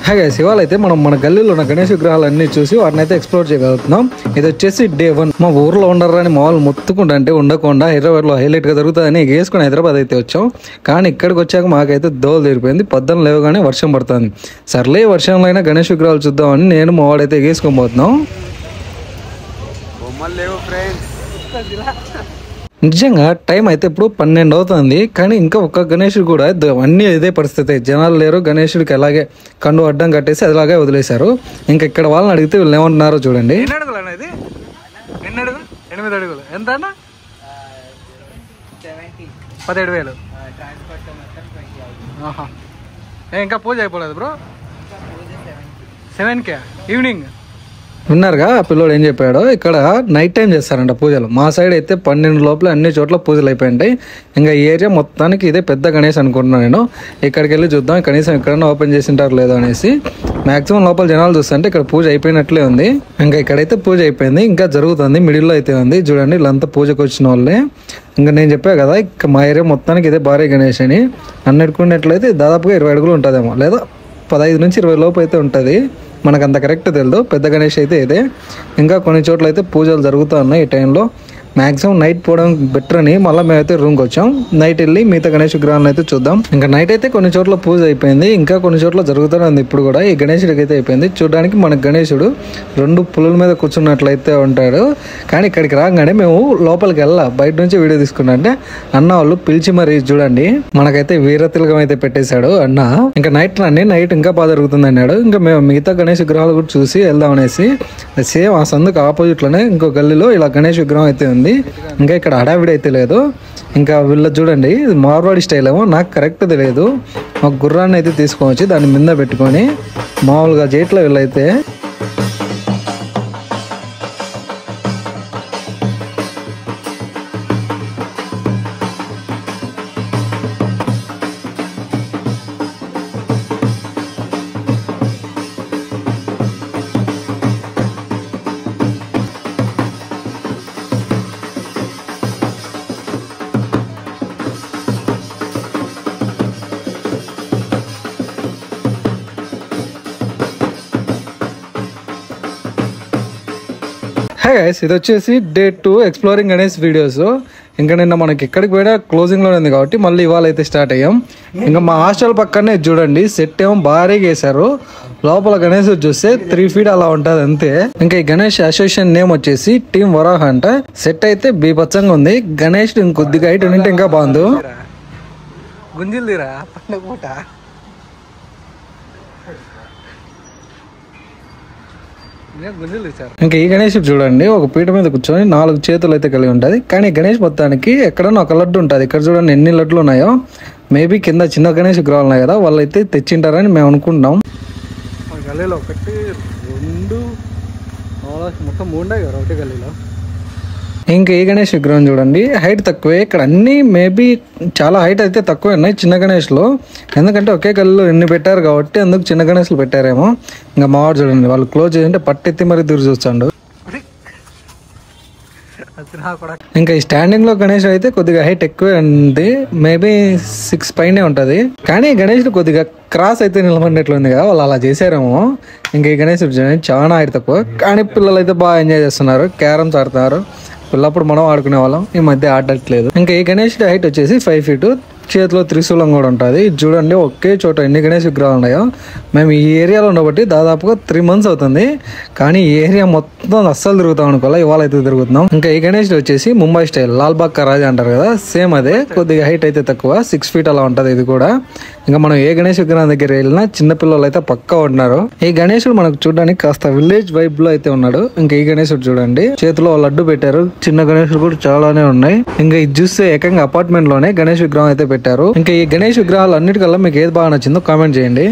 Hi guys, ఇవాళ అయితే మనం మన గల్లీలో ఉన్న గణేష్ విగ్రహాలన్నీ చూసి వాటిని అయితే ఎక్స్ప్లోర్ చేయగలుగుతున్నాం. ఇది వచ్చేసి డే 1. మా ఊర్లో ఉండరని మామూలు మొత్తుకుంటే ఉండకుండా హైదరాబాద్లో హైలైట్గా దొరుకుతుందని వేసుకుని హైదరాబాద్ అయితే వచ్చాం. కానీ ఇక్కడికి వచ్చాక మాకైతే దోలు తీరిపోయింది. పొద్దున లేవగానే వర్షం పడుతుంది. సర్లే వర్షంలో అయినా గణేష్ విగ్రహాలు చూద్దామని నేను మా వాడైతే వేసుకోబోతున్నాం. నిజంగా టైం అయితే ఇప్పుడు 12 అవుతుంది. కానీ ఇంకా ఒక్క గణేశుడు కూడా అన్నీ ఇదే పరిస్థితి. జనాలు లేరు. గణేశుడికి అలాగే కండు అడ్డం కట్టేసి అదిలాగే వదిలేశారు. ఇంకా ఇక్కడ వాళ్ళని అడిగితే వీళ్ళు ఏమంటున్నారో చూడండి. 8 అడుగులు అనేది 8 అడుగులు ఎంత అన్న? 17,000. ఇంకా పూజ అయిపోలేదు బ్రో. 7K evening. విన్నారుగా ఆ పిల్లోడు ఏం చెప్పాడో. ఇక్కడ నైట్ టైం చేస్తారంట పూజలు. మా సైడ్ అయితే 12 లోపల అన్ని చోట్ల పూజలు అయిపోయింటాయి. ఇంకా ఈ ఏరియా మొత్తానికి ఇదే పెద్ద గణేష్ అనుకుంటున్నాను నేను. ఇక్కడికి వెళ్ళి చూద్దాం కనీసం ఎక్కడైనా ఓపెన్ చేసింటారు లేదో అనేసి. మాక్సిమం లోపల జనాలు చూస్తుంటే ఇక్కడ పూజ అయిపోయినట్లే ఉంది. ఇంకా ఇక్కడైతే పూజ అయిపోయింది, ఇంకా జరుగుతుంది. మిడిల్లో అయితే ఉంది చూడండి. వీళ్ళంతా పూజకు వచ్చిన వాళ్ళే. ఇంకా నేను చెప్పా కదా ఇక మా ఏరియా మొత్తానికి ఇదే భారీ గణేష్ అని. అన్నట్టుకున్నట్లయితే దాదాపుగా 20 అడుగులు ఉంటుందేమో, లేదా 15 నుంచి 20 లోపు అయితే ఉంటుంది. మనకు అంత కరెక్ట్ తెలియదు. పెద్ద గణేష్ అయితే ఇదే. ఇంకా కొన్ని చోట్ల అయితే పూజలు జరుగుతూ ఉన్నాయి ఈ టైంలో. మ్యాక్సిమం నైట్ పోవడం బెటర్ అని మళ్ళీ మేమైతే రూమ్కి వచ్చాం. నైట్ వెళ్ళి మిగతా గణేష్ విగ్రహాలను అయితే చూద్దాం. ఇంకా నైట్ అయితే కొన్ని చోట్ల పూజ అయిపోయింది, ఇంకా కొన్ని చోట్ల జరుగుతూనే ఉంది. ఇప్పుడు కూడా ఈ గణేశుడికి అయితే అయిపోయింది. చూడడానికి మన గణేశుడు 2 పులుల మీద కూర్చున్నట్లయితే ఉంటాడు. కానీ ఇక్కడికి రాగానే మేము లోపలికి బయట నుంచి వీడియో తీసుకున్నట్టే అన్న వాళ్ళు పిలిచి మరి చూడండి మనకైతే వీరతిలకం అయితే పెట్టేశాడు అన్న. ఇంకా నైట్ ఇంకా బాగా జరుగుతుంది అన్నాడు. ఇంకా మేము మిగతా గణేష్ విగ్రహాలు కూడా చూసి వెళ్దాం అనేసి సేమ్ ఆ సందుకు ఆపోజిట్ లోనే ఇంకో గల్లీలో ఇలా గణేష్ విగ్రహం అయితే ఉంది. ఇంకా ఇక్కడ హడావిడి అయితే లేదు. ఇంకా వీళ్ళ చూడండి మార్వాడి స్టైల్ ఏమో నాకు కరెక్ట్ తెలియదు. ఒక గుర్రాన్ని అయితే తీసుకొని వచ్చి దాన్ని మీద పెట్టుకొని మామూలుగా జైట్లో వీళ్ళైతే హే గైస్, ఇది వచ్చేసి డే 2 ఎక్స్ప్లోరింగ్ గణేష్ వీడియోస్. ఇంకా నిన్న మనకి ఎక్కడికి పోయినా క్లోజింగ్లోనే ఉంది కాబట్టి మళ్ళీ ఇవాళ అయితే స్టార్ట్ అయ్యాం. ఇంకా మా హాస్టల్ పక్కనే చూడండి సెట్ ఏమో భారీగా వేశారు. లోపల గణేష్ చూస్తే 3 feet అలా ఉంటుంది అంతే. ఇంకా ఈ గణేష్ అసోసియేషన్ నేమ్ వచ్చేసి టీమ్ వరాహ అంట. సెట్ అయితే బీభత్సంగా ఉంది. గణేష్ ఇంకొద్దిగా హైట్ ఉంటే ఇంకా బాగుంది. గుంజిల్దిరా పండుగ పూట. ఇంకా ఈ గణేష్ చూడండి ఒక పీట మీద కూర్చొని 4 చేతులు అయితే కలిగి ఉంటుంది. కానీ గణేష్ మొత్తానికి ఎక్కడన్నా ఒక లడ్డు ఉంటుంది. ఇక్కడ చూడండి ఎన్ని లడ్డులు ఉన్నాయో. మేబీ కింద చిన్న గణేష్ విగ్రహాలు ఉన్నాయి కదా, వాళ్ళు అయితే తెచ్చింటారని మేము అనుకుంటున్నాం. గల్లీలో 1, 2 మొత్తం 3 కదా ఒకటి గల్లీలో. ఇంకా ఈ గణేష్ విగ్రహం చూడండి హైట్ తక్కువే. ఇక్కడ అన్ని మేబీ చాలా హైట్ అయితే తక్కువ ఉన్నాయి చిన్న గణేష్లో. ఎందుకంటే ఒకే గల్లీలో ఎన్ని పెట్టారు కాబట్టి అందుకు చిన్న గణేష్లు పెట్టారేమో. ఇంకా మావాడు చూడండి వాళ్ళు క్లోజ్ చేసింటే పట్టెత్తి మరి దూరం చూస్తాడు. ఇంకా ఈ స్టాండింగ్ లో గణేష్ అయితే కొద్దిగా హైట్ ఎక్కువే ఉంది. మేబీ 6 పైనే ఉంటది. కానీ గణేష్ కొద్దిగా క్రాస్ అయితే నిలబడినట్లు ఉంది కదా, వాళ్ళు అలా చేశారేమో. ఇంకా ఈ గణేష్ చాలా హైట్ తక్కువ. కానీ పిల్లలు అయితే బాగా ఎంజాయ్ చేస్తున్నారు. క్యారమ్స్ ఆడుతున్నారు. పిల్లప్పుడు మనం ఆడుకునే వాళ్ళం, ఈ మధ్య ఆడట్లేదు. ఇంకా ఈ గణేష్ హైట్ వచ్చేసి 5 feet. చేతిలో త్రిశూలం కూడా ఉంటుంది. చూడండి ఒకే చోట ఎన్ని గణేష్ విగ్రహాలు ఉన్నాయో. మేము ఈ ఏరియాలో ఉండబట్టి దాదాపుగా 3 months అవుతుంది. కానీ ఈ ఏరియా మొత్తం అస్సలు తిరుగుతాం అనుకోవాలి, ఇవాళ అయితే తిరుగుతున్నాం. ఇంకా ఈ గణేష్ వచ్చేసి ముంబై స్టైల్ లాల్బాగ్ కా రాజా అంటారు కదా, సేమ్ అదే. కొద్దిగా హైట్ అయితే తక్కువ 6 feet అలా ఉంటుంది ఇది కూడా. ఇంకా మనం ఏ గణేష్ విగ్రహం దగ్గర వెళ్ళినా చిన్నపిల్లలు అయితే పక్కా ఉంటున్నారు. ఈ గణేశుడు మనకు చూడడానికి కాస్త విలేజ్ వైబ్ లో అయితే ఉన్నాడు. ఇంకా ఈ గణేశుడు చూడండి చేతిలో లడ్డు పెట్టారు. చిన్న గణేశుడు కూడా చాలానే ఉన్నాయి. ఇంకా ఇది చూస్తే ఏకంగా అపార్ట్మెంట్ లోనే గణేష్ విగ్రహం అయితే పెట్టారు. ఇంకా ఈ గణేష్ విగ్రహాలు అన్నిటికల్లా మీకు ఏది బాగా నచ్చిందో కామెంట్ చేయండి.